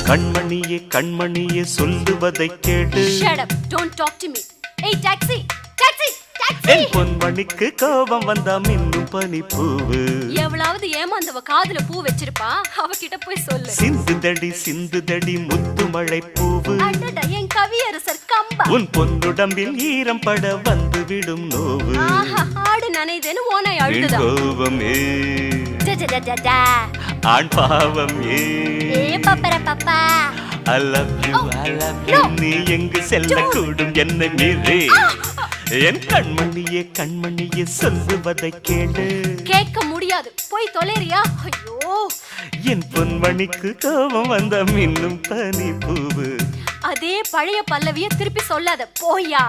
கண்மணியே கண்மணியே சொல்லுவதை கேடு. Shut up, don't talk to me. Hey taxi, taxi, taxi. என் பொன்மணிக்கு கோபம் வந்தா மின்னும் பனி பூவு. எவ்வளவு ஏமாந்தவ காதுல பூ வச்சிருப்பா, அவகிட்ட போய் சொல்லு. சிந்துதடி முத்து மழை பூவு. அடடா என் கவியரசர் கம்பா. உன் பொன்னுடம்பில் ஈரம் பட வந்து விடும் நோவு. ஆஹா ஆடு நனைதேன்னு ஓனை அழுதுதா. கோபமே டடடடடா ஆண் பாவம் ஏ பப்பர Papa. I love you, I love you. நீ எங்கு செல்லக்கூடும் என்னை மீறி. என் கண்மணியே கண்மணியே சொல்லுவதை கேளு. கேட்க முடியாது, போய் தொலைறியா? ஐயோ, என் பொன்மணிக்கு கோபம் வந்த மின்னும் பனி பூவு. அதே பழைய பல்லவிய திருப்பி சொல்லாத, போயா.